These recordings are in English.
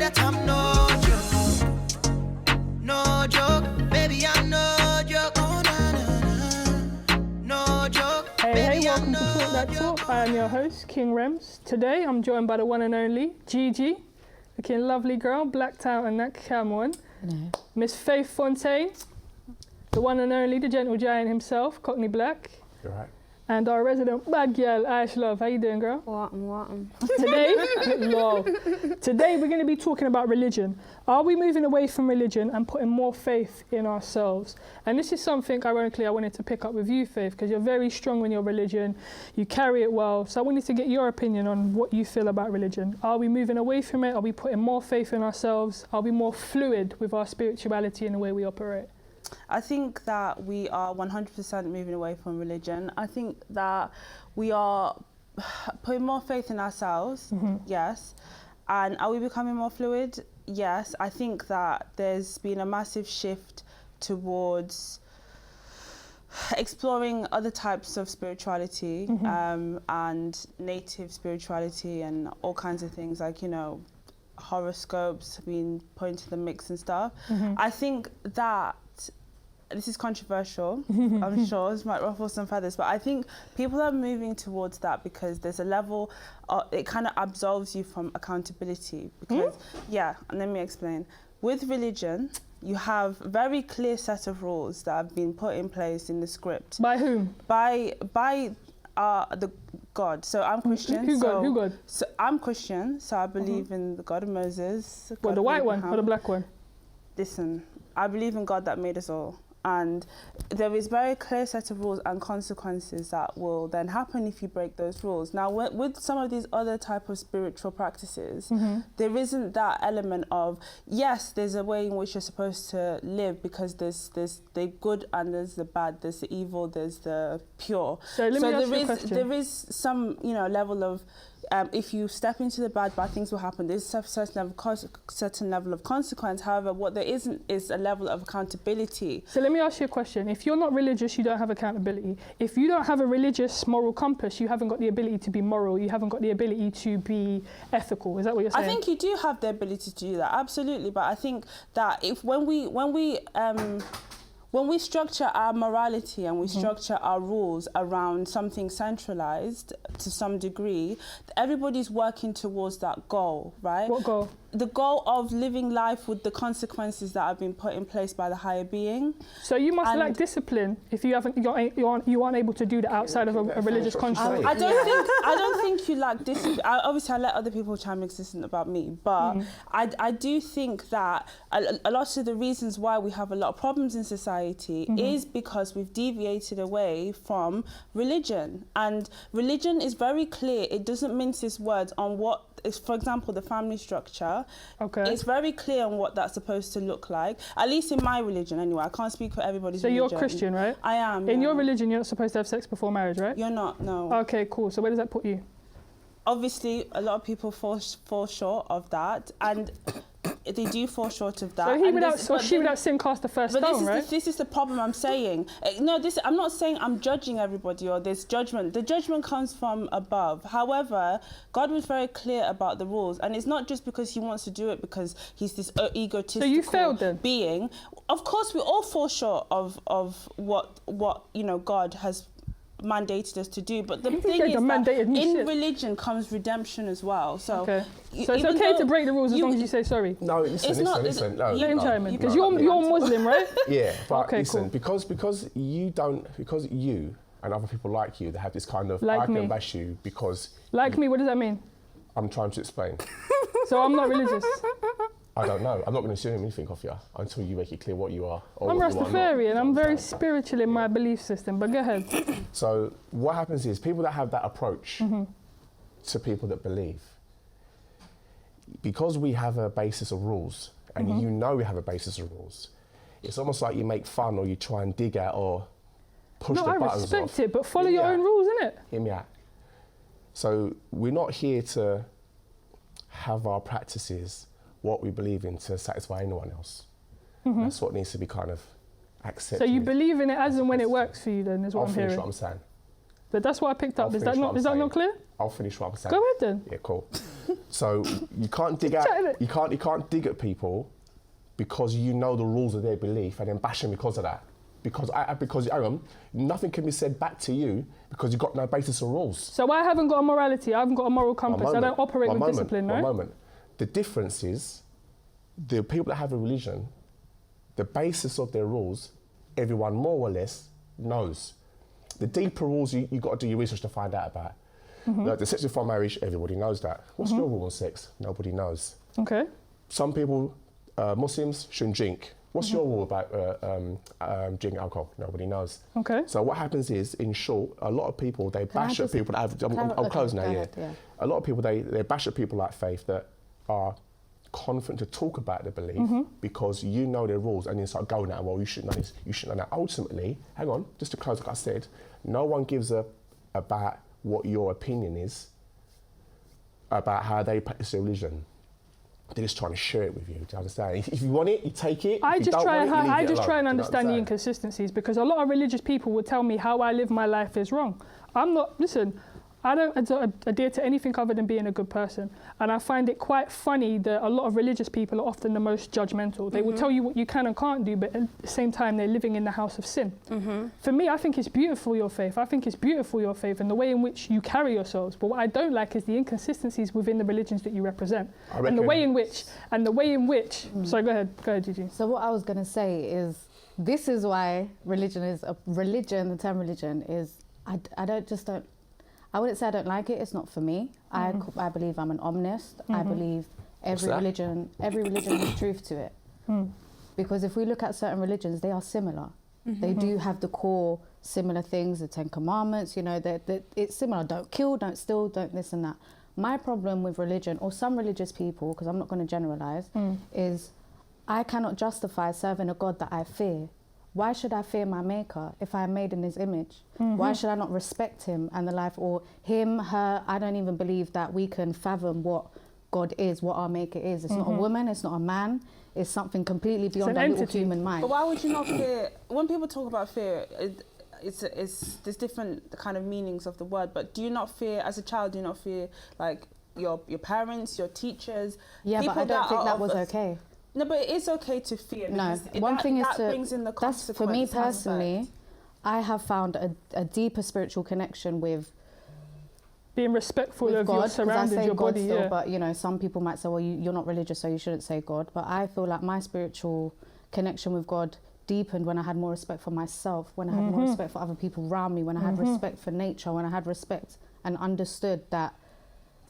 that I'm no joke. No joke, baby, I'm no joke. Oh, na, na, na. No joke. Hey, welcome to Talk That Talk. I am your host, King Rems. Today I'm joined by the one and only Gigi, looking lovely girl, blacked out and that Cameron. Miss Faith Fontaine, the one and only, the gentle giant himself, Cockney Black. You're right. And our resident bad girl, Iysh Love. How you doing, girl? What? Today we're going to be talking about religion. Are we moving away from religion and putting more faith in ourselves? And this is something, ironically, I wanted to pick up with you, Faith, because you're very strong in your religion. You carry it well. So I wanted to get your opinion on what you feel about religion. Are we moving away from it? Are we putting more faith in ourselves? Are we more fluid with our spirituality and the way we operate? I think that we are 100% moving away from religion. I think that we are putting more faith in ourselves, yes. And are we becoming more fluid? Yes. I think that there's been a massive shift towards exploring other types of spirituality and native spirituality and all kinds of things like, you know, horoscopes being put into the mix and stuff. I think that this is controversial, I'm sure, this might ruffle some feathers, but I think people are moving towards that because there's a level, it kind of absolves you from accountability. Because, yeah, and let me explain. With religion, you have a very clear set of rules that have been put in place in the script. By whom? By the God. So I'm Christian. Who God? So I'm Christian, so I believe in the God of Moses. What, the white one or the black one? Listen, I believe in God that made us all. And there is very clear set of rules and consequences that will then happen if you break those rules. Now, with some of these other type of spiritual practices, there isn't that element of, yes, there's a way in which you're supposed to live because there's the good and there's the bad, there's the evil, there's the pure. So let me ask you a question. There is some, you know, level of, if you step into the bad things will happen. There's a certain level of consequence. However, what there isn't is a level of accountability. So let me ask you a question. If you're not religious, you don't have accountability. If you don't have a religious moral compass, you haven't got the ability to be moral. You haven't got the ability to be ethical. Is that what you're saying? I think you do have the ability to do that, absolutely. But I think that when we structure our morality and we structure our rules around something centralized to some degree, everybody's working towards that goal, right? What goal? The goal of living life with the consequences that have been put in place by the higher being. So you must lack discipline if you aren't able to do that outside of a religious construct. I don't think you lack discipline. Obviously, I let other people try and make decisions about me, but I do think that a lot of the reasons why we have a lot of problems in society is because we've deviated away from religion. And religion is very clear. It doesn't mince its words on what is, for example, the family structure. Okay. It's very clear on what that's supposed to look like, at least in my religion anyway. I can't speak for everybody's religion. So you're Christian, right? I am. In your religion, you're not supposed to have sex before marriage, right? You're not, no. Okay, cool. So where does that put you? Obviously, a lot of people fall short of that, and they do fall short of that. So she without sin cast the first stone, right? This is the problem I'm saying. No, I'm not saying I'm judging everybody or there's judgment. The judgment comes from above. However, God was very clear about the rules, and it's not just because he wants to do it because he's this egotistical So you failed then? being. Of course, we all fall short of what you know God has mandated us to do, but the thing is that in religion comes redemption as well. So, okay. So it's okay to break the rules as long as you say sorry. No, listen. No, let him chime in because you're Muslim, right? Yeah, but okay, listen, cool. because you and other people like you, they have this kind of like I me. can bash you because me. What does that mean? I'm trying to explain. So I'm not religious. I don't know. I'm not going to assume anything of you until you make it clear what you are. I'm Rastafarian. I'm very spiritual in my belief system, but go ahead. So what happens is people that have that approach to people that believe, because we have a basis of rules, and you know we have a basis of rules, it's almost like you make fun or you try and dig at or push the buttons off. I respect it, but follow your own rules, innit? Hear me out. So we're not here to have our practices what we believe in to satisfy anyone else. That's what needs to be kind of accepted. So you believe in it as and when it works for you then, is what I'm hearing. I'll finish what I'm saying. But that's what I picked up. Is that not clear? I'll finish what I'm saying. Go ahead then. Yeah, cool. So you can't dig at you can't dig at people because you know the rules of their belief and then bash them because of that. Because hang on, nothing can be said back to you because you've got no basis of rules. So I haven't got a morality, I haven't got a moral compass, I don't operate with discipline, no? One moment. The difference is, the people that have a religion, the basis of their rules, everyone more or less knows. The deeper rules, you got to do your research to find out about. Like the sex before marriage, everybody knows that. What's your rule on sex? Nobody knows. Okay. Some people, Muslims, shouldn't drink. What's your rule about drinking alcohol? Nobody knows. Okay. So what happens is, in short, a lot of people, they bash at people that have, I'm closing now, yeah. A lot of people, they bash at people like Faith that are confident to talk about their belief because you know their rules, and you start going at, well, you shouldn't know this, you shouldn't know that. Ultimately, hang on, just to close, like I said, no one gives a about what your opinion is about how they practice their religion. They're just trying to share it with you. Do you understand? If you want it, you take it. I just try and understand the inconsistencies inconsistencies, because a lot of religious people will tell me how I live my life is wrong. I'm not, listen, I don't adhere to anything other than being a good person. And I find it quite funny that a lot of religious people are often the most judgmental. They will tell you what you can and can't do, but at the same time, they're living in the house of sin. For me, I think it's beautiful, your faith. I think it's beautiful, your faith, and the way in which you carry yourselves. But what I don't like is the inconsistencies within the religions that you represent. And the way in which, sorry, go ahead, Gigi. So what I was going to say is, this is why the term religion is, I wouldn't say I don't like it, it's not for me. I believe I'm an omnist. I believe every religion has truth to it. Because if we look at certain religions, they are similar. They do have the core similar things, the 10 Commandments, you know, it's similar. Don't kill, don't steal, don't this and that. My problem with religion, or some religious people, because I'm not going to generalise, is I cannot justify serving a God that I fear. Why should I fear my maker if I am made in his image? Why should I not respect him and the life, or him, her? I don't even believe that we can fathom what God is, what our maker is. It's not a woman, it's not a man, it's something completely beyond our little human mind. But why would you not fear? When people talk about fear, there's different kind of meanings of the word, but do you not fear, as a child, do you not fear like your parents, your teachers? Yeah, but I don't think that was okay. No, but it is okay to fear. No, one thing is to, that's for me personally, I have found a deeper spiritual connection with being respectful of God, your surroundings, your God body, still, but you know, some people might say, well, you're not religious, so you shouldn't say God. But I feel like my spiritual connection with God deepened when I had more respect for myself, when I had more respect for other people around me, when I had respect for nature, when I had respect and understood that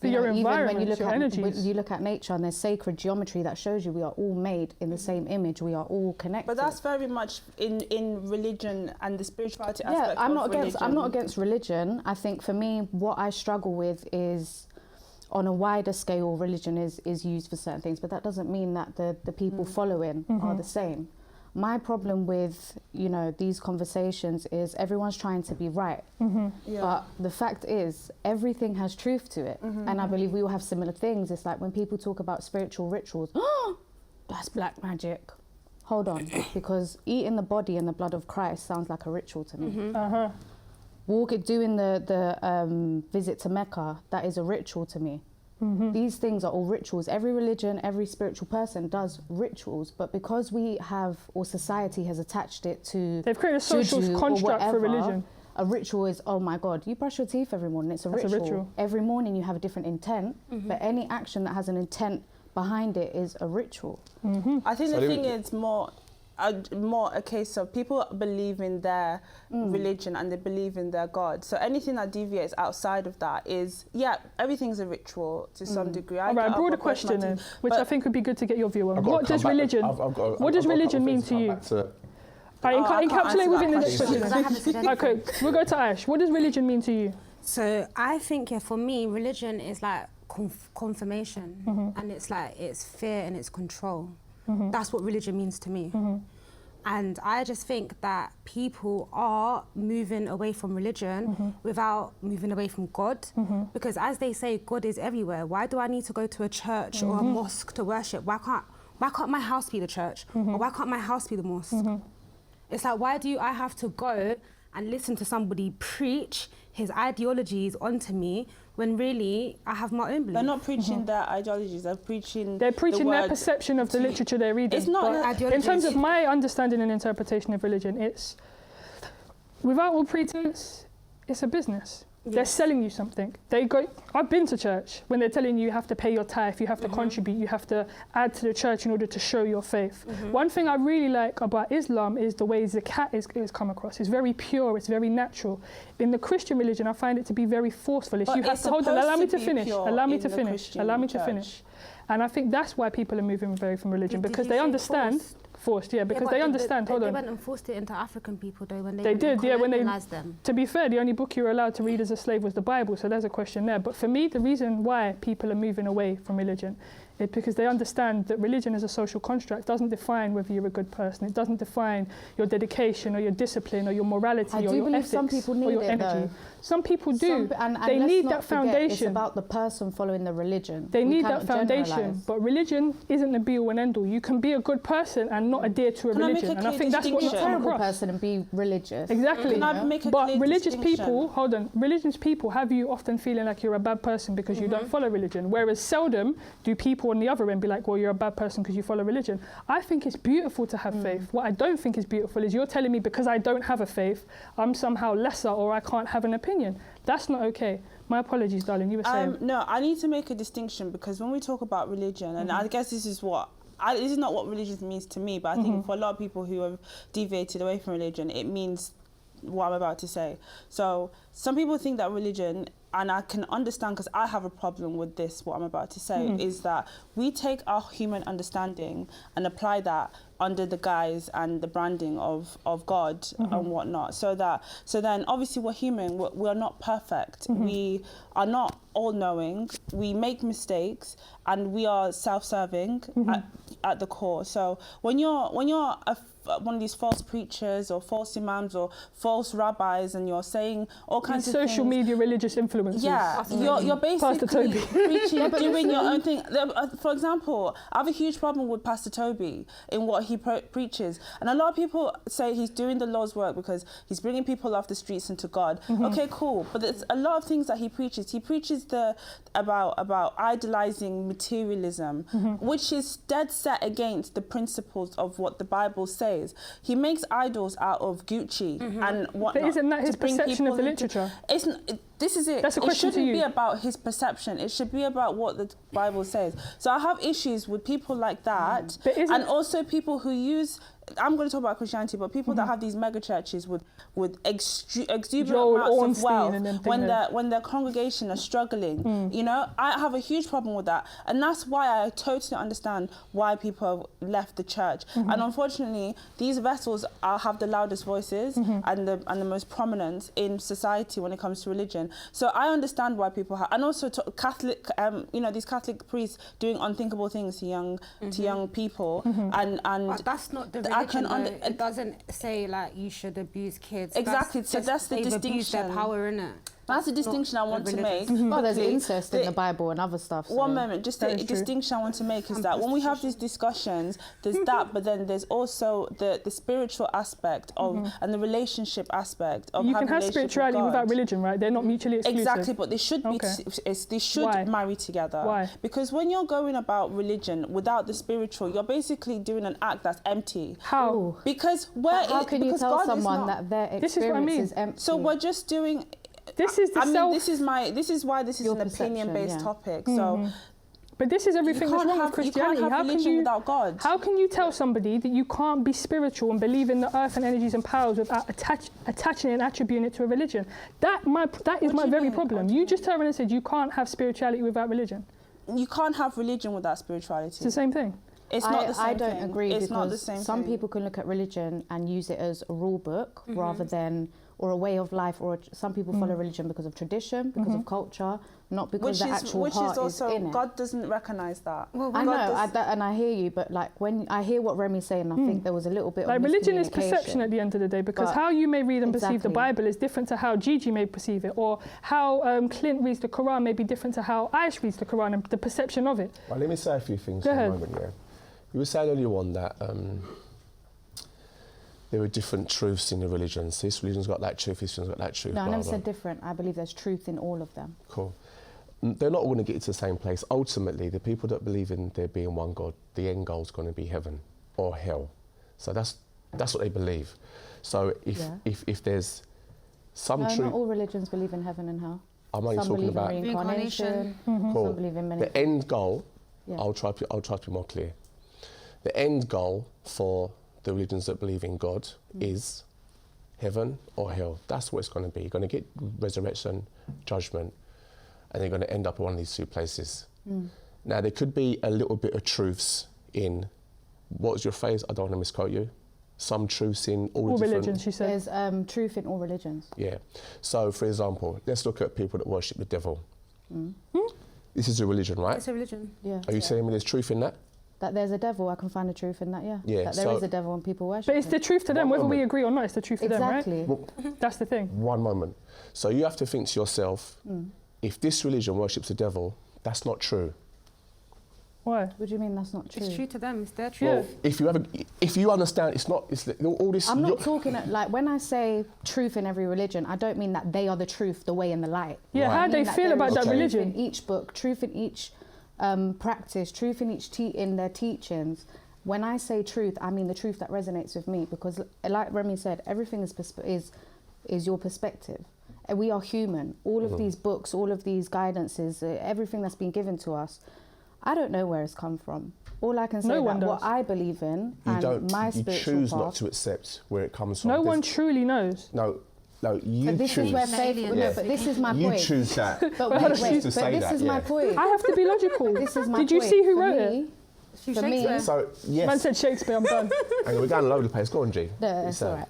your environment, even when you look at nature, and there's sacred geometry that shows you we are all made in the same image, we are all connected. But that's very much in religion and the spirituality aspect. I'm not against religion. I think for me, what I struggle with is, on a wider scale, religion is used for certain things, but that doesn't mean that the people following are the same. My problem with, you know, these conversations is everyone's trying to be right. But the fact is, everything has truth to it. And I believe we all have similar things. It's like when people talk about spiritual rituals, that's black magic. Hold on, because eating the body and the blood of Christ sounds like a ritual to me. Doing the visit to Mecca, that is a ritual to me. These things are all rituals. Every religion, every spiritual person does rituals, but because we have, or society has attached it to, they've created a social construct for religion. A ritual is, oh my God, you brush your teeth every morning, it's a ritual. Every morning you have a different intent, but any action that has an intent behind it is a ritual. I think the thing is more a case of people believe in their religion and they believe in their God. So anything that deviates outside of that is, everything's a ritual to some degree. All right, broader question then, which I think would be good to get your view on. What does religion mean to you? Encapsulate within the next question. Okay, we'll go to Iysh. What does religion mean to you? So I think, for me, religion is like confirmation, and it's fear and it's control. That's what religion means to me. And I just think that people are moving away from religion without moving away from God. Because as they say, God is everywhere. Why do I need to go to a church or a mosque to worship? Why can't my house be the church? Or why can't my house be the mosque? It's like, why do I have to go and listen to somebody preach his ideologies onto me when really I have my own belief. They're not preaching their ideologies, they're preaching their perception of the literature they're reading. It's not in terms of my understanding and interpretation of religion, it's, without all pretense, it's a business. Yes. They're selling you something. I've been to church when they're telling you have to pay your tithe, you have to contribute, you have to add to the church in order to show your faith. One thing I really like about Islam is the way zakat is come across. It's very pure, it's very natural. In the Christian religion, I find it to be very forceful. You have to hold on, allow me to finish. And I think that's why people are moving away from religion, because they understand. Forced, because they understand. They went and forced it into African people, though, when they did, when they colonized them. To be fair, the only book you were allowed to read as a slave was the Bible, so there's a question there. But for me, the reason why people are moving away from religion is because they understand that religion as a social construct doesn't define whether you're a good person. It doesn't define your dedication or your discipline or your morality or your ethics some people need or your energy. Though. Some people do. And they need that foundation. It's about the person following the religion. They need that foundation. But religion isn't the be all and end all. You can be a good person and not adhere to a religion. And I think that's what you a terrible person and be religious. Exactly. But religious people, religious people have you often feeling like you're a bad person because you don't follow religion. Whereas seldom do people on the other end be like, well, you're a bad person because you follow religion. I think it's beautiful to have faith. What I don't think is beautiful is you're telling me because I don't have a faith, I'm somehow lesser or I can't have an opinion. That's not okay. My apologies, darling, you were saying. No, I need to make a distinction, because when we talk about religion, and I guess this is what, this is not what religion means to me, but I think for a lot of people who have deviated away from religion, it means what I'm about to say. So some people think that religion, and I can understand because I have a problem with this, what I'm about to say, is that we take our human understanding and apply that under the guise and the branding of God and whatnot. So then obviously we're human, we're not perfect. We are not all-knowing, we make mistakes, and we are self-serving at the core. So when you're one of these false preachers or false imams or false rabbis and you're saying all kinds of social media religious influences. Yeah, you're basically preaching, doing your own thing. For example, I have a huge problem with Pastor Toby in what he preaches. And a lot of people say he's doing the Lord's work because he's bringing people off the streets into God. Okay, cool. But there's a lot of things that he preaches. He preaches about idolizing materialism, which is dead set against the principles of what the Bible says. He makes idols out of Gucci and whatnot. But isn't that his perception of the literature? This is it. That's a question it shouldn't be about his perception. It should be about what the Bible says. So I have issues with people like that, and also people who use. I'm going to talk about Christianity, but people that have these mega churches with exuberant amounts of wealth when their congregation are struggling, you know, I have a huge problem with that, and that's why I totally understand why people have left the church. And unfortunately, these vessels have the loudest voices and the most prominence in society when it comes to religion. So I understand why people have, and also Catholic, you know, these Catholic priests doing unthinkable things to young people, and but that's not the religion. It doesn't say like you should abuse kids. Exactly. So that's the distinction. Abuse their power, innit? That's a distinction I want to make. Well, there's incest in the Bible and other stuff. So. One moment, just the distinction I want to make is that when we have these discussions, there's that, but then there's also the spiritual aspect of and the relationship aspect of. You can have spirituality without religion, right? They're not mutually exclusive. Exactly, but they should be. They should marry together. Why? Because when you're going about religion without the spiritual, you're basically doing an act that's empty. How? Because how can you tell someone that their experience is empty? So we're just doing. This is this is why this is an opinion-based topic. So, but this is everything that's wrong with Christianity. You can't have religion without God. How can you tell somebody that you can't be spiritual and believe in the earth and energies and powers without attaching and attributing it to a religion? That is my very problem. You just turned around and said you can't have spirituality without religion. You can't have religion without spirituality. It's the same thing. It's not the same I don't thing. agree it's because not the same some thing. people can look at religion and use it as a rule book rather than, or a way of life, or some people follow religion because of tradition, because of culture, not because the actual heart is in it. God doesn't recognise that. Well, I know, and I hear you, but like when I hear what Remy's saying, I think there was a little bit like of religion is perception at the end of the day, because how you may read and perceive the Bible is different to how Gigi may perceive it, or how Clint reads the Quran may be different to how Iysh reads the Quran and the perception of it. Well, let me say a few things Go for ahead. a moment. Yeah, you were saying earlier on that there are different truths in the religions. This religion's got that truth, this religion's got that truth. No, I blah, never blah. said different. I believe there's truth in all of them. Cool. They're not all going to get to the same place. Ultimately, the people that believe in there being one God, the end goal is going to be heaven or hell. So that's what they believe. So if there's some truth... not all religions believe in heaven and hell. I'm only talking about... Some believe in reincarnation. Cool. Some believe in many The end goal, Yeah. I'll try to be more clear. The end goal for the religions that believe in God is heaven or hell. That's what it's going to be. You're going to get resurrection, judgment, and they're going to end up in one of these two places. Now, there could be a little bit of truths in, what was your phrase? I don't want to misquote you. Some truths in all the different... religions, she said. There's truth in all religions. Yeah. So, for example, let's look at people that worship the devil. This is a religion, right? It's a religion. Yeah. Are you saying there's truth in that? That there's a devil, I can find the truth in that, yeah. Yeah, That there so- is a devil and people worship But it's him. the truth to them, One whether we moment. agree or not, it's the truth to Exactly. them, right? That's the thing. One moment. So you have to think to yourself, if this religion worships the devil, that's not true. Why? What do you mean that's not true? It's true to them. It's their truth. Yeah. If you understand, it's not. It's all this. I'm not you're- talking, like, when I say truth in every religion, I don't mean that they are the truth, the way and the light. Yeah, Right. how I they mean that feel there about is that Okay. truth religion. in each book, truth in each practice, truth in each in their teachings. When I say truth, I mean the truth that resonates with me, because, like Remy said, everything is your perspective. And we are human. All of these books, all of these guidances, everything that's been given to us, I don't know where it's come from. All I can say No is one that what does. I believe in You and don't. my You spiritual choose path. not to accept where it comes from. No There's- one truly knows. No, you But this choose. is where faith. Aliens. No, but this is my you point. choose that. But You wait, choose wait. to But say this that, is my yeah. point. I have to be logical. This is my Did you point. see who For wrote me, it? For me, Shakespeare. So yes. Man said Shakespeare, I'm done. And we're going all over the place. Go on, G. no, it's So- all right.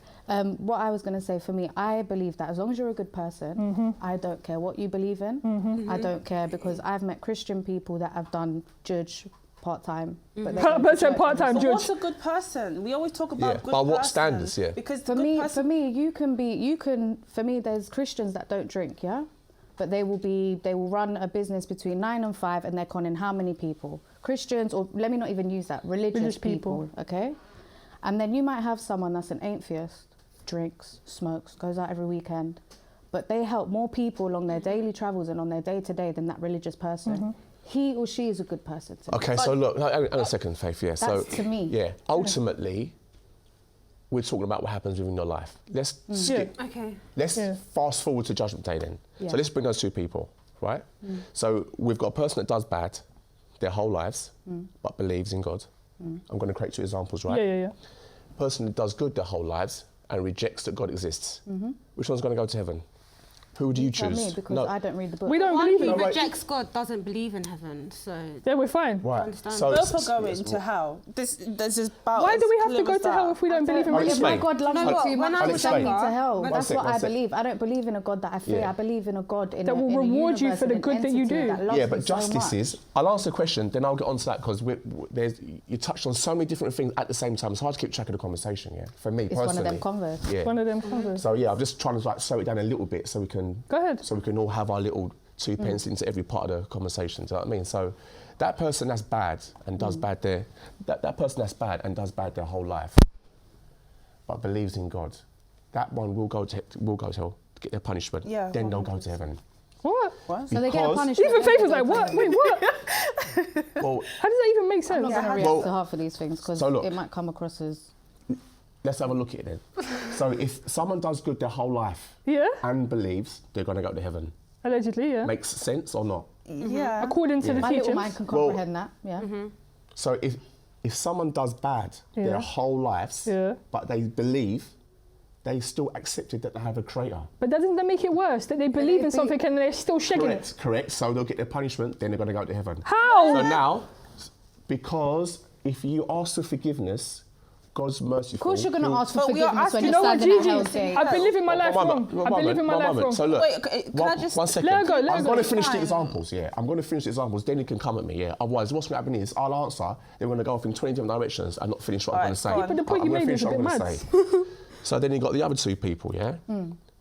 What I was going to say, for me, I believe that as long as you're a good person, I don't care what you believe in. I don't care, because I've met Christian people that have done judge part-time. But they're going to church Part-time every But judge. what's a good person? We always talk about Yeah, good by what person, standards, yeah. Because For good me, person, for me, there's Christians that don't drink, yeah? But they will run a business between 9 and 5 and they're conning how many people? Christians, or let me not even use that, religious people, okay? And then you might have someone that's an atheist, drinks, smokes, goes out every weekend, but they help more people along their daily travels and on their day-to-day than that religious person. He or she is a good person to me. Okay, so look, hang on a second, Faith. Yeah, so That's to me. Yeah, ultimately, we're talking about what happens within your life. Let's skip. Okay. Let's Yeah. fast forward to Judgment Day then. Yeah. So let's bring those two people, right? So we've got a person that does bad their whole lives, but believes in God. I'm going to create two examples, right? Yeah. Person that does good their whole lives and rejects that God exists. Which one's going to go to heaven? Who do you Tell choose? me, because No. I don't read the book. We don't One believe who in it. right. rejects God doesn't believe in heaven, so Yeah, we're fine. Right. understand. So both it's- are going it's- to hell. This is about. Why as do we have to clear go as to that. hell if we don't believe in I'll If religion? my explain. God loves You know me what? too When much, I to was send me younger- to hell. when- That's One what I second. believe. I don't believe in a God that I fear. Yeah. I believe in a God in That a, will in a reward you universe for the and an good that you entity do. that loves Yeah, me but so justice much. is. I'll answer the question, then I'll get on to that because you touched on so many different things at the same time. It's hard to keep track of the conversation. Yeah, for me It's personally. one of them converts. Yeah. One of them convos. So yeah, I'm just trying to like slow it down a little bit so we can. Go ahead. So we can all have our little 2 pence into every part of the conversation. Do you know what I mean? So that person that's bad and does bad there, that person that's bad and does bad their whole life, but believes in God, that one will go to hell to get their punishment. Yeah, Then they'll go 100%. to heaven. What? What? So they get a Because- punishment. Even then Faith they was go like, to what? heaven. Wait, what? Well, How does that even make I'm sense? not going to Yeah. react Well- to half of these things because So look. it might come across as... let's have a look at it then. So if someone does good their whole life Yeah, and believes, they're going to go to heaven. allegedly, yeah. Makes sense or not? Yeah. According to Yeah. the My little teachings. mind can Well- comprehend that, yeah. So if someone does bad Yeah. their whole lives, Yeah. but they believe, they still accepted that they have a creator. But doesn't that make it worse that they believe in be- something and they're still shagging it? Correct. So they'll get their punishment, then they're going to go to heaven. How? So now, because if you ask for forgiveness, God's merciful. Of course you're going to he'll- ask for But we are forgiveness when asking- you're You know what, standing at Gigi? Hell's Gate. I've been living my life One wrong. moment, I've been living my one life moment. wrong. So look, Wait, okay, can I just- one second. Let her go, let her I'm go. going to finish the Fine. examples, yeah. I'm going to finish the examples, then you can come at me, yeah. Otherwise, what's going to happen is I'll answer, then we're going to go off in 20 different directions and not finish what I'm going to Alright, say. go on. But the point I'm you gonna made finish was a what bit I'm mad. gonna say. So then you've got the other two people, yeah.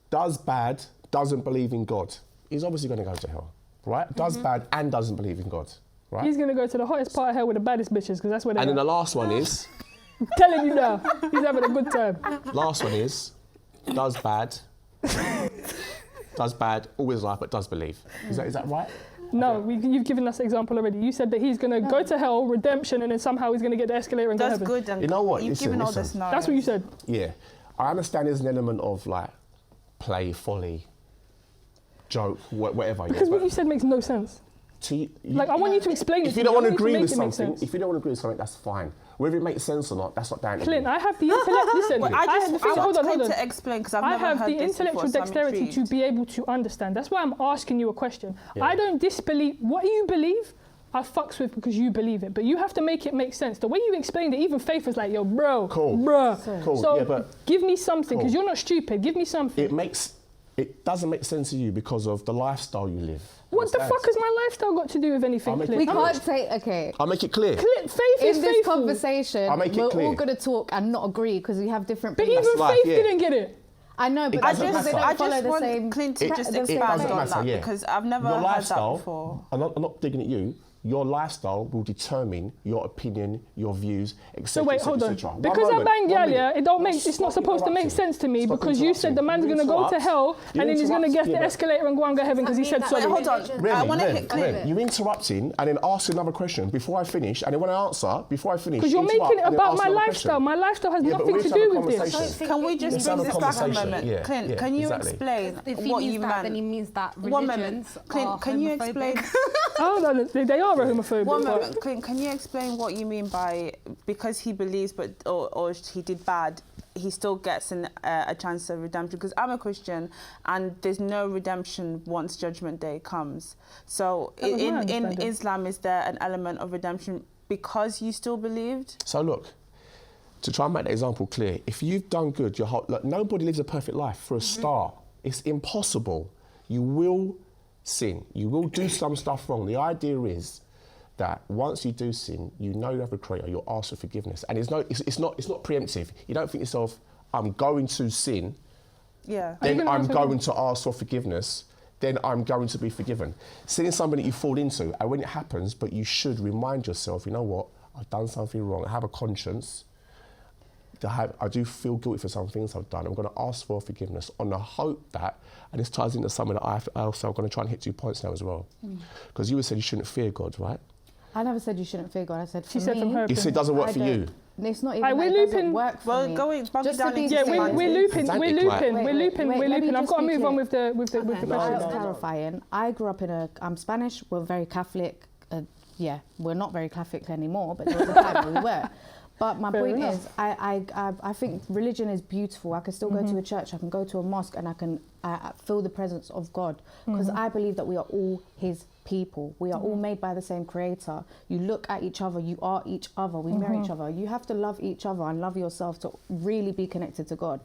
Does bad, doesn't believe in God. He's obviously going to go to hell, right? Does bad and doesn't believe in God, right? He's going to go to the hottest part of hell with the baddest bitches because that's where they're And then at. the last one is, I'm telling you now, he's having a good time. Last one is, does bad, always lie, but does believe. Is that right? No, you've given us an example already. You said that he's going to go to hell, redemption, and then somehow he's going to get the escalator and go to That's heaven. good. And You know what? You've given all the Listen. scenarios. That's what you said. Yeah. I understand there's an element of like play, folly, joke, whatever. Because what you said makes no sense. Like, I want you to explain it If to you me. don't I want to you agree make with it make something, sense. if you don't want to agree with something, that's fine. Whether it makes sense or not, that's not down to Clint, me. I have the intellect. Listen, Well, I have the thing. Hold on, hold on. to explain because I've I never have heard the this intellectual before, so I'm dexterity to intrigued. be able to understand. That's why I'm asking you a question. Yeah. I don't disbelieve what you believe. I fucks with because you believe it, but you have to make it make sense. The way you explained it, even Faith was like, "Yo, bro, Cool. bruh." Cool. So Yeah, but give me something because Cool. you're not stupid. Give me something. it doesn't make sense to you because of the lifestyle you live. What the Understand? fuck has my lifestyle got to do with anything, I'll make Clint? We it can't say, okay, I'll make it clear. Faith is in this faithful. conversation, I'll make it we're clear. all going to talk and not agree because we have different But beliefs. even life, Faith yeah. didn't get it. I know, but I that's just- because they I don't follow the want same... Clint to just the same expand way. on matter, that yeah. because I've never Your heard lifestyle, that before. I'm not digging at you. Your lifestyle will determine your opinion, your views, etc. So wait, hold on. One Because I moment, bang 1 gal, minute. yeah, it don't make. It's not Stop supposed to make interrupting. sense to me Stop because you said the man's interrupting. gonna go to You hell interrupt. and then he's gonna get the Yeah, but- escalator and go and go heaven because he said sorry. Hold on. I want to hit Clint. You interrupting and then ask another question before I finish, and then when I answer, before I finish, Because you're interrupt making it and then about ask my another lifestyle. question. My lifestyle has Yeah, but nothing we're to having do a with this. conversation. Can we just Let's bring have a this back a conversation. moment? Yeah, Clint, yeah, can you exactly. explain If he what means you that, meant? then he means that 1 minute. religions Clint, are can you homophobic. explain? Oh no, they are homophobic. 1 but- moment, Clint, can you explain what you mean by because he believes but or he did bad, he still gets a chance of redemption? Because I'm a Christian and there's no redemption once Judgment Day comes. So That was my in understanding. Islam, is there an element of redemption because you still believed? So look, to try and make that example clear, if you've done good, look, nobody lives a perfect life for a start. It's impossible. You will sin. You will do some stuff wrong. The idea is that once you do sin, you know you have a creator, you'll ask for forgiveness. And it's not preemptive. You don't think to yourself, I'm going to sin, Yeah. then I'm going to ask for forgiveness, then I'm going to be forgiven. Sin is something that you fall into, and when it happens, but you should remind yourself, you know what, I've done something wrong, I have a conscience, I do feel guilty for some things I've done, I'm going to ask for forgiveness on the hope that, and this ties into something that I also am going to try and hit 2 points now as well. Because you said you shouldn't fear God, right? I never said you shouldn't fear God. I said She for said me, from her You said it doesn't work I for don't- you. It's not even Aye, that we're it doesn't looping- work for Well, me. bug Just to down be into Yeah, semantic. we're looping. Semantic, We're looping. right? We're Wait, looping. wait, We're let me looping. I've just got to be move on clear. with the I was question. clarifying. I grew up I'm Spanish. We're very Catholic. Yeah, we're not very Catholic anymore, but there was a time when we were. But my Fair point enough. is, I think religion is beautiful. I can still go to a church, I can go to a mosque, and I can feel the presence of God. Because I believe that we are all His people. We are all made by the same Creator. You look at each other, you are each other, we mirror each other. You have to love each other and love yourself to really be connected to God.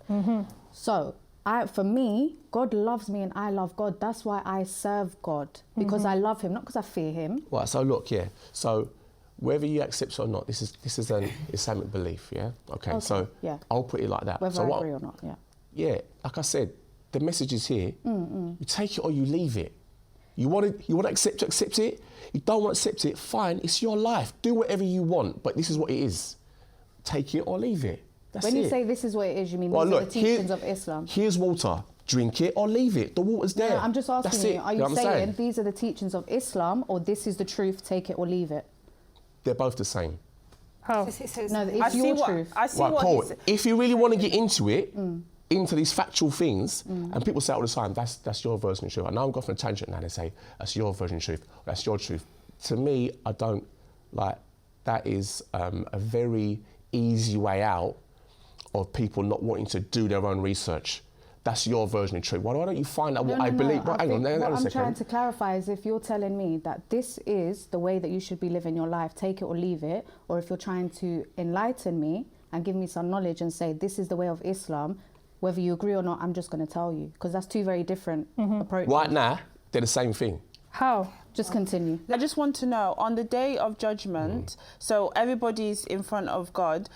So, for me, God loves me and I love God. That's why I serve God, because I love Him, not because I fear Him. Right, so look, yeah. So whether you accept it or not, this is an Islamic belief, yeah? Okay, so yeah. I'll put it like that. Whether so I agree or not, yeah. Yeah, like I said, the message is here. You take it or you leave it. You want to accept it. You don't want to accept it, fine, it's your life. Do whatever you want, but this is what it is. Take it or leave it. That's When it. you say this is what it is, you mean Well, these are look, the teachings of Islam? Here's water. Drink it or leave it. The water's there. No, I'm just That's asking you, it. are know you what I'm saying these are the teachings of Islam, or this is the truth, take it or leave it? They're both the same. How? No, I it's see your what truth. I see Right, what cool. he's If you really want to get into it, into these factual things, and people say all the time, that's your version of truth. And now I'm going for a tangent now, they say, that's your version of truth, that's your truth. To me, I don't, like, that is a very easy way out of people not wanting to do their own research. That's your version of truth. Why don't you find out what I believe? No, Hang on, what hang on a I'm second. trying to clarify is if you're telling me that this is the way that you should be living your life, take it or leave it, or if you're trying to enlighten me and give me some knowledge and say this is the way of Islam, whether you agree or not, I'm just going to tell you, because that's two very different approaches. Right now, they're the same thing. How? Just continue. I just want to know, on the day of judgment, so everybody's in front of God,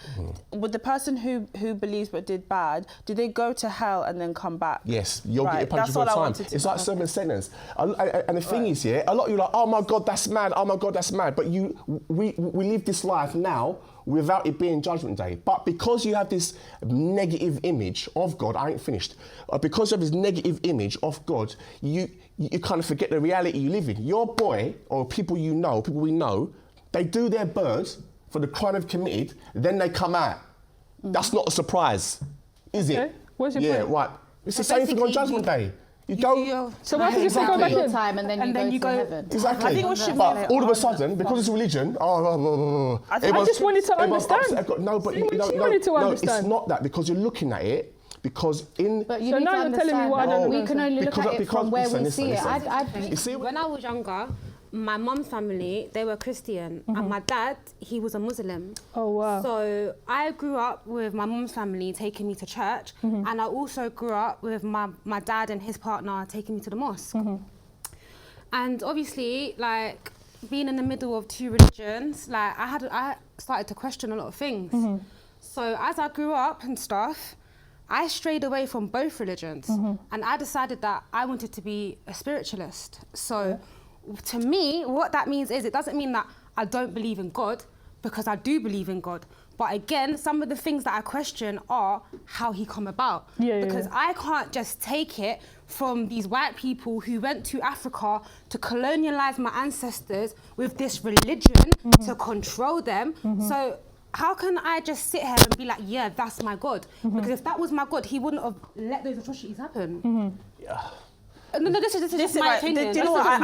would the person who believes but did bad, do they go to hell and then come back? Yes, you'll get punished That's all all I the time. wanted to It's know. like sermon sentence. And the thing is, a lot of you are like, oh my God, that's mad. Oh my God, that's mad. But we live this life now without it being Judgment Day. But because you have this negative image of God, I ain't finished. Because you have this negative image of God, you kind of forget the reality you live in. Your boy, or people we know, they do their birds for the crime they've committed, then they come out. That's not a surprise, is it? What's your point? Right. It's the same thing on Judgment Day. You go. So what happens if you go back your in? time and then you go to heaven? Exactly. I think we should but make all of a it sudden, because it's religion, I just wanted to understand. No, but You wanted to understand. it's not that, because you're looking at it. Because in But you So need now to you're understand telling me what I don't we understand. can only look at it from where we see it. listen. You see, When I was younger, my mum's family, they were Christian, and my dad, he was a Muslim. Oh, wow. So I grew up with my mum's family taking me to church, and I also grew up with my dad and his partner taking me to the mosque. And obviously, like, being in the middle of two religions, like, I started to question a lot of things. So as I grew up and stuff, I strayed away from both religions, and I decided that I wanted to be a spiritualist. So to me, what that means is, it doesn't mean that I don't believe in God, because I do believe in God. But again, some of the things that I question are how he come about. Because I can't just take it from these white people who went to Africa to colonialize my ancestors with this religion to control them. So how can I just sit here and be like, yeah, that's my God? Because if that was my God, he wouldn't have let those atrocities happen. No, this is just my opinion. Do you know what? I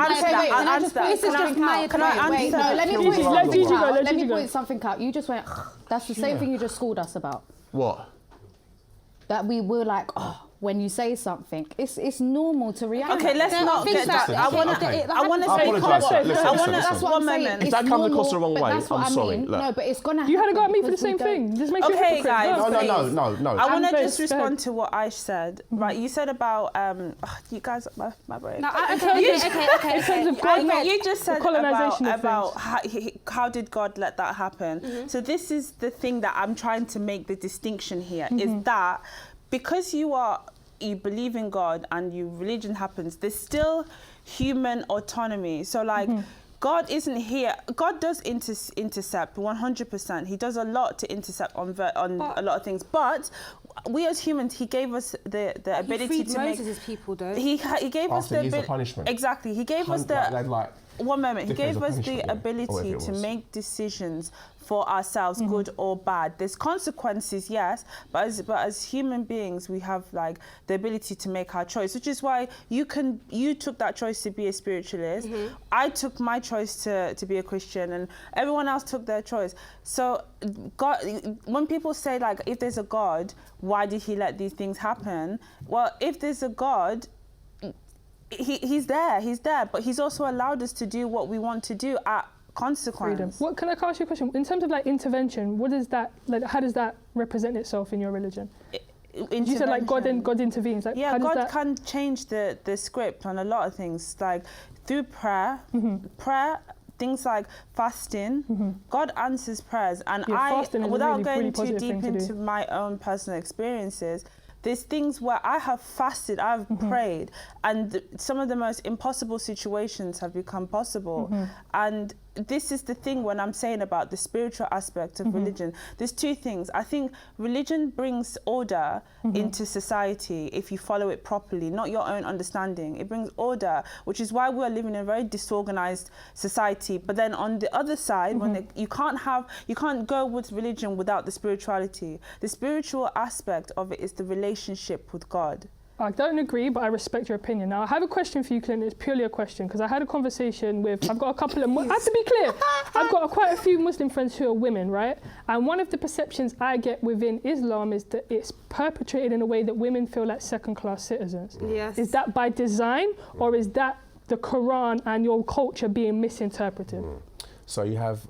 answer that. This is just my opinion. Can I Wait, answer? no, let me Can point we something Gigi out. let Let me Gigi go. point something out. You just went, that's the same thing you just schooled us about. what? That we were like, when you say something, it's normal to react. Okay, let's not get that. I want to say, I apologise. Listen. That's what I'm saying. If that comes across the wrong way, I'm sorry. Look. No, but it's gonna happen. You had a go at me for the because we same don't- thing. Just make sure Okay, guys. No. I want to I'm just based. Go respond ahead. to what Iysh said. Right, you said about you guys, my brain. No, okay. You just said colonisation of about how did God let that happen. So this is the thing that I'm trying to make the distinction here, is that because you believe in God and your religion happens, there's still human autonomy. So like, God isn't here. God does intercept 100%. He does a lot to intercept on a lot of things. But we as humans, he gave us the ability to make. Moses' people, though. He gave us the After years of ability. punishment. Exactly. He gave us the. One moment. He decades gave of us punishment, the yeah, or ability whatever it to was. make decisions for ourselves, good or bad. There's consequences, yes, but as human beings, we have like the ability to make our choice, which is why you took that choice to be a spiritualist. I took my choice to be a Christian, and everyone else took their choice. So God, when people say like, if there's a God, why did he let these things happen? Well, if there's a God, he's there, but he's also allowed us to do what we want to do at consequence. Freedom. What can I ask you a question? In terms of like intervention, what is that? Like, how does that represent itself in your religion? You said like God intervenes. Like, yeah, how does God that... can change the script on a lot of things, like through prayer. Things like fasting. God answers prayers, and fasting is a without really, going really too positive deep thing to into do. my own personal experiences, there's things where I have fasted, I've prayed, and some of the most impossible situations have become possible. And this is the thing when I'm saying about the spiritual aspect of religion. There's two things. I think religion brings order into society if you follow it properly, not your own understanding. It brings order, which is why we're living in a very disorganized society. But then on the other side, when you can't go with religion without the spirituality. The spiritual aspect of it is the relationship with God. I don't agree, but I respect your opinion. Now, I have a question for you, Clint. It's purely a question, because I had a conversation with, I've got a couple of, I have to be clear, I've got quite a few Muslim friends who are women, right? And one of the perceptions I get within Islam is that it's perpetrated in a way that women feel like second-class citizens. Yes. Is that by design, or is that the Quran and your culture being misinterpreted? So you have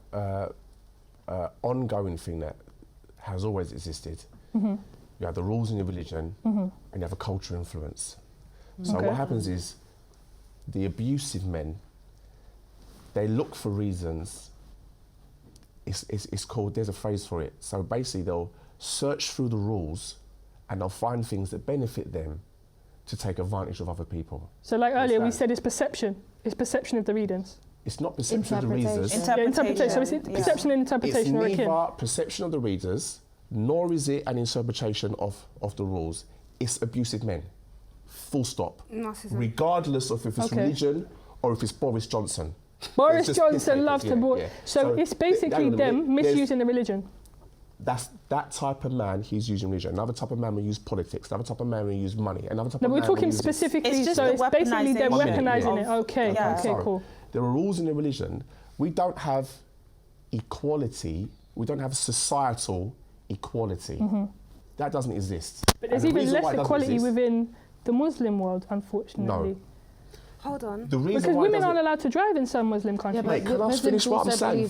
ongoing thing that has always existed. You have the rules in your religion, and you have a cultural influence. So what happens is the abusive men, they look for reasons. It's called, there's a phrase for it. So basically they'll search through the rules and they'll find things that benefit them to take advantage of other people. So like earlier we said it's perception. It's perception of the readings. It's not perception of the readers. Interpretation. So it's perception and interpretation are It's akin. neither perception of the readers, nor is it an interpretation of the rules. It's abusive men. Full stop. Narcissism. Regardless of if it's religion or if it's Boris Johnson. Boris Johnson loves to... So it's basically them misusing the religion. That's that type of man, he's using religion. Another type of man will use politics. Another type of man will use money. Another type of man we're talking specifically, so it's basically them weaponizing it. Okay, okay, cool. There are rules in the religion. We don't have equality. We don't have societal equality. That doesn't exist. But there's even less equality within the Muslim world, unfortunately. No. Hold on. Because women aren't allowed to drive in some Muslim countries. Yeah, can I finish what I'm saying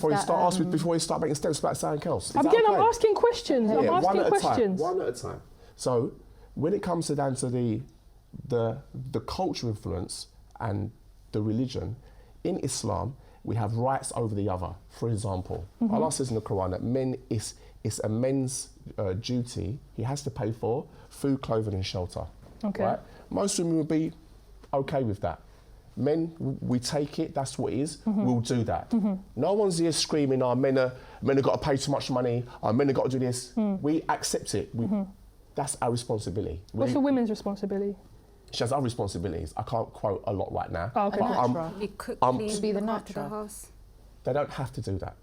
before you start making steps about something else? I'm asking questions. I'm asking questions. One at a time. So when it comes down to the cultural influence and the religion, in Islam, we have rights over the other. For example, Allah says in the Quran that it's a man's duty. He has to pay for food, clothing and shelter. Okay. Right? Most women would be okay with that. Men, we take it, that's what it is, we'll do that. No one's here screaming, men have got to pay too much money, men have got to do this. We accept it. That's our responsibility. What's the women's responsibility? She has other responsibilities. I can't quote a lot right now. Oh, okay. Be the nurturer. They don't have to do that.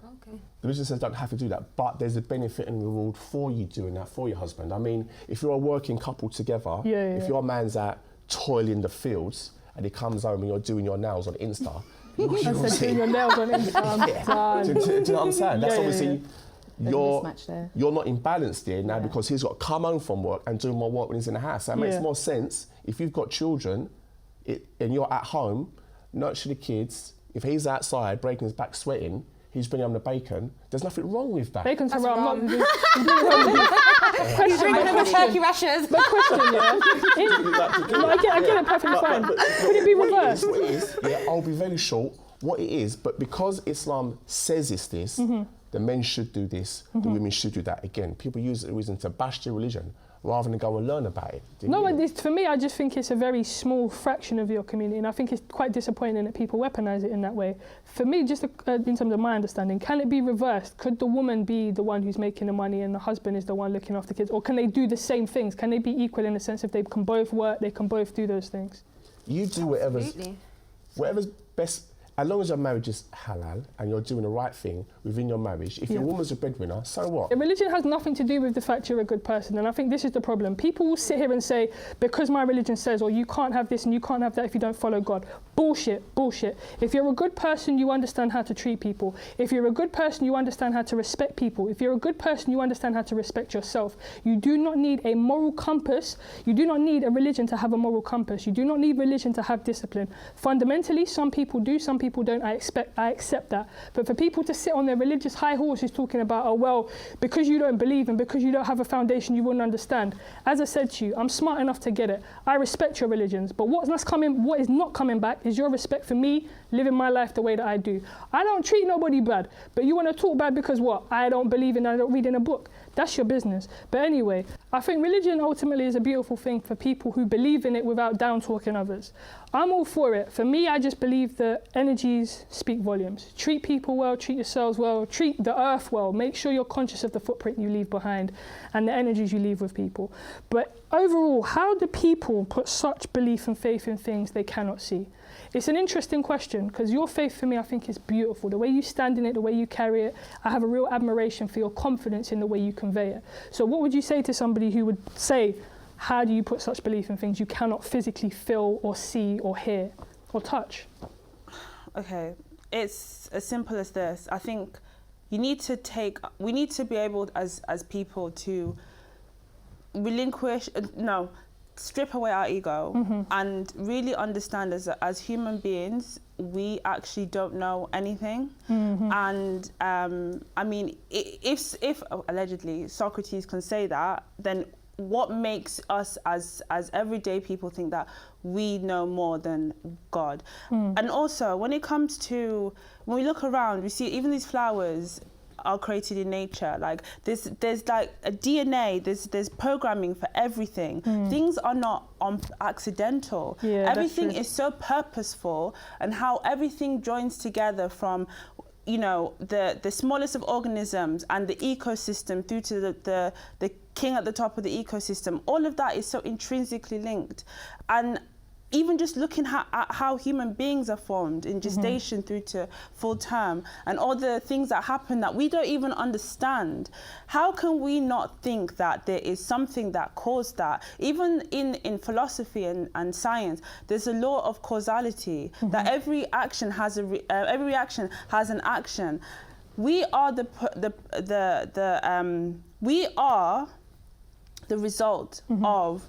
Okay. The religion says don't have to do that, but there's a benefit and reward for you doing that for your husband. I mean, if you're a working couple together, if your man's out toiling the fields and he comes home and you're doing your nails on Insta, doing your nails on Insta. Do you know what I'm saying? That's obviously you're not imbalanced there now because he's got to come home from work and do more work when he's in the house. So it makes more sense if you've got children and you're at home, nurture the kids. If he's outside breaking his back sweating, he's bringing home the bacon. There's nothing wrong with that. Bacon's haram. He's drinking the turkey rashers. My question, I get it perfectly fine. Could it be reversed? What it is, I'll be very short. What it is, but because Islam says it's this, the men should do this, the women should do that. Again, people use it as a reason to bash their religion rather than go and learn about it. For me, I just think it's a very small fraction of your community, and I think it's quite disappointing that people weaponize it in that way. For me, just in terms of my understanding, can it be reversed? Could the woman be the one who's making the money and the husband is the one looking after kids? Or can they do the same things? Can they be equal in the sense if they can both work, they can both do those things? You do whatever's best. As long as your marriage is halal and you're doing the right thing within your marriage, if your woman's a breadwinner, so what? Religion has nothing to do with the fact you're a good person, and I think this is the problem. People will sit here and say, because my religion says, or you can't have this and you can't have that if you don't follow God. Bullshit. If you're a good person, you understand how to treat people. If you're a good person, you understand how to respect people. If you're a good person, you understand how to respect yourself. You do not need a moral compass. You do not need a religion to have a moral compass. You do not need religion to have discipline. Fundamentally, some people do, some people don't. I accept that. But for people to sit on their religious high horses talking about, because you don't believe and because you don't have a foundation, you wouldn't understand. As I said to you, I'm smart enough to get it. I respect your religions, but what is not coming back is your respect for me living my life the way that I do. I don't treat nobody bad, but you want to talk bad because what? I don't believe in, I don't read in a book. That's your business. But anyway, I think religion ultimately is a beautiful thing for people who believe in it without down-talking others. I'm all for it. For me, I just believe that energies speak volumes. Treat people well, treat yourselves well, treat the earth well. Make sure you're conscious of the footprint you leave behind and the energies you leave with people. But overall, how do people put such belief and faith in things they cannot see? It's an interesting question because your faith for me, I think, is beautiful. The way you stand in it, the way you carry it, I have a real admiration for your confidence in the way you convey it. So what would you say to somebody who would say, how do you put such belief in things you cannot physically feel or see or hear or touch? Okay, it's as simple as this. I think we need to be able as people to strip away our ego and really understand as human beings, we actually don't know anything. And I mean, if allegedly Socrates can say that, then what makes us as everyday people think that we know more than God. And also, when it comes to, when we look around, we see even these flowers are created in nature. Like there's like a DNA, there's programming for everything. Things are not accidental. Everything is so purposeful, and how everything joins together from, you know, the smallest of organisms and the ecosystem through to the king at the top of the ecosystem. All of that is so intrinsically linked. And even just looking at how human beings are formed in gestation through to full term, and all the things that happen that we don't even understand, how can we not think that there is something that caused that? Even in philosophy and science, there's a law of causality, that every action has every reaction has an action. We are we are the result of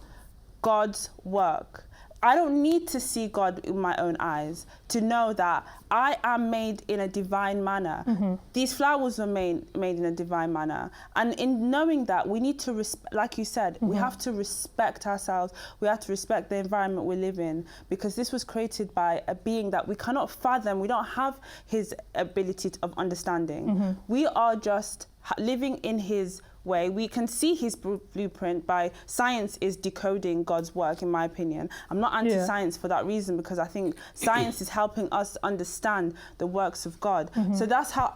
God's work. I don't need to see God in my own eyes to know that I am made in a divine manner. These flowers were made in a divine manner. And in knowing that, we need to, like you said, we have to respect ourselves. We have to respect the environment we live in, because this was created by a being that we cannot fathom. We don't have his ability of understanding. We are just living in his way. We can see his blueprint by science is decoding God's work, in my opinion. I'm not anti-science for that reason, because I think science is helping us understand the works of God. So that's how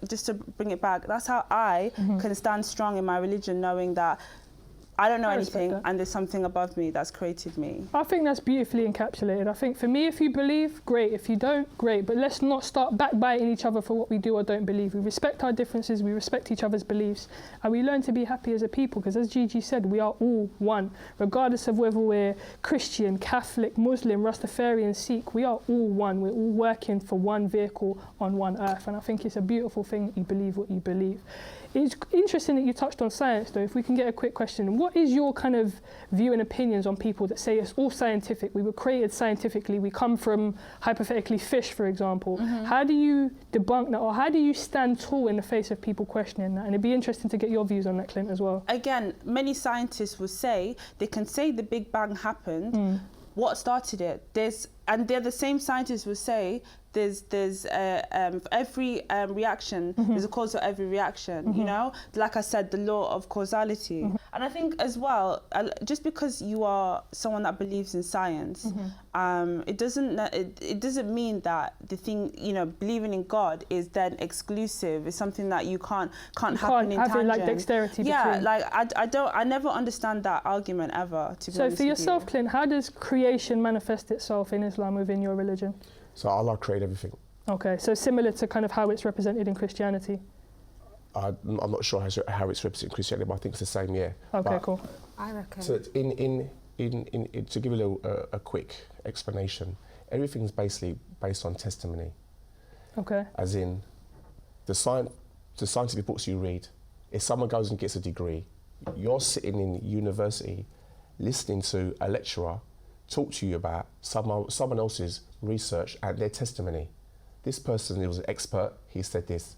just to bring it back, that's how I can stand strong in my religion, knowing that I don't know anything, and there's something above me that's created me. I think that's beautifully encapsulated. I think for me, if you believe, great. If you don't, great. But let's not start backbiting each other for what we do or don't believe. We respect our differences, we respect each other's beliefs, and we learn to be happy as a people, because as Gigi said, we are all one. Regardless of whether we're Christian, Catholic, Muslim, Rastafarian, Sikh, we are all one. We're all working for one vehicle on one earth. And I think it's a beautiful thing that you believe what you believe. It's interesting that you touched on science, though. If we can get a quick question, what is your kind of view and opinions on people that say it's all scientific? We were created scientifically. We come from, hypothetically, fish, for example. How do you debunk that, or how do you stand tall in the face of people questioning that? And it'd be interesting to get your views on that, Clint, as well. Again, many scientists will say, they can say the Big Bang happened. What started it? And they're the same scientists will say, there's every reaction, there's a cause for every reaction, you know? Like I said, the law of causality. And I think as well, just because you are someone that believes in science, it doesn't mean that the thing, you know, believing in God is then exclusive. It's something that you can't happen in tangent. Like dexterity between. Like I never understand that argument ever, to be honest. So for yourself, Clint, how does creation manifest itself in Islam within your religion? So Allah created everything. Okay, so similar to kind of how it's represented in Christianity? I'm not sure how it's represented in Christianity, but I think it's the same, yeah. Okay, but cool. I reckon. So to give you a quick explanation, everything's basically based on testimony. Okay. As in, the scientific books you read, if someone goes and gets a degree, you're sitting in university listening to a lecturer talk to you about someone else's research and their testimony. This person was an expert, he said this,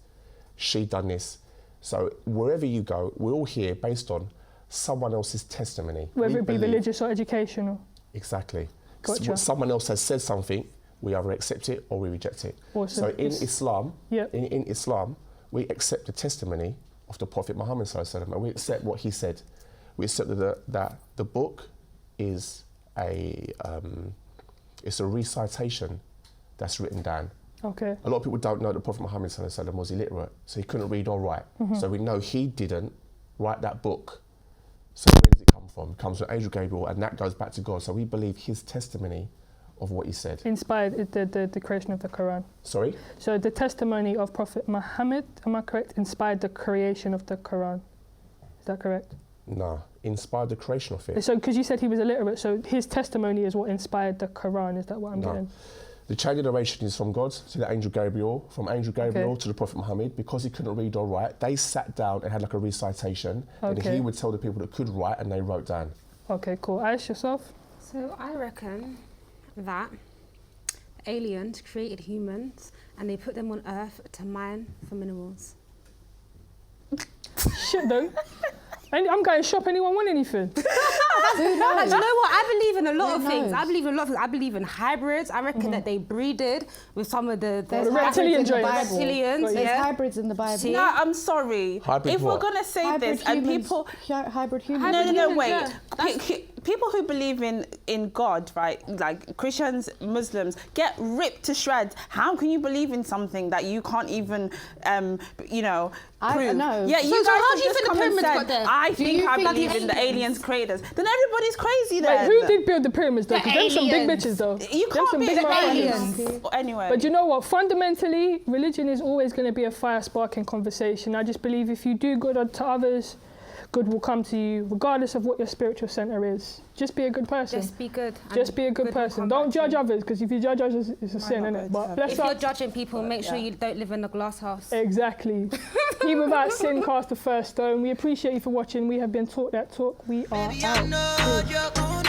she done this. So wherever you go, we're all here based on someone else's testimony. Whether it be religious or educational. Exactly. Gotcha. Someone else has said something, we either accept it or we reject it. Awesome. So in Islam, in Islam, we accept the testimony of the Prophet Muhammad ﷺ, and we accept what he said. We accept that the book is it's a recitation that's written down. Okay. A lot of people don't know that Prophet Muhammad ﷺ was illiterate, so he couldn't read or write. So we know he didn't write that book. So where does it come from? It comes from Angel Gabriel, and that goes back to God. So we believe his testimony of what he said. Inspired the creation of the Quran. Sorry? So the testimony of Prophet Muhammad, am I correct, inspired the creation of the Quran. Is that correct? No, inspired the creation of it. So, because you said he was illiterate, so his testimony is what inspired the Quran, is that what I'm getting? The chain of narration is from God to the Angel Gabriel, from Angel Gabriel to the Prophet Muhammad. Because he couldn't read or write, they sat down and had like a recitation, and he would tell the people that could write, and they wrote down. Okay, cool. Iysh, yourself? So I reckon that aliens created humans and they put them on Earth to mine for minerals. Shit, though. And I'm going shop. Anyone want anything? Do you know what? I believe in a lot of Who things. knows? I believe in hybrids. I reckon that they breeded with some of the There's reptilian hybrids in the joints. Bible. reptilians. There's Yeah. hybrids in the Bible. See? No, I'm sorry. Hybrid if what? we're gonna say Hybrid this and humans, people, hybrid humans. no, humans, wait. yeah. People who believe in God, right? Like Christians, Muslims, get ripped to shreds. How can you believe in something that you can't even, you know, I prove? know. Yeah, So you guys how have do you just think the come and pyramids said, got there? I Do think you I think believe the in the aliens? aliens creators. Then everybody's crazy Wait, then. who did build the pyramids though? The Because them some big aliens. bitches though. You Them can't some be big the motherfuckers. aliens. Anyway. But you know what? Fundamentally, religion is always going to be a fire-sparking conversation. I just believe if you do good to others, good will come to you, regardless of what your spiritual center is. Just be a good person. Just be good. Just be a good will person. come Don't back to judge you. others, because if you judge others, it's a sin, not isn't go it? to But heaven. bless If you're up. judging people, make sure you don't live in a glass house. Exactly. He without sin cast the first stone. We appreciate you for watching. We have been Talk That Talk. We are Baby, out. I know you're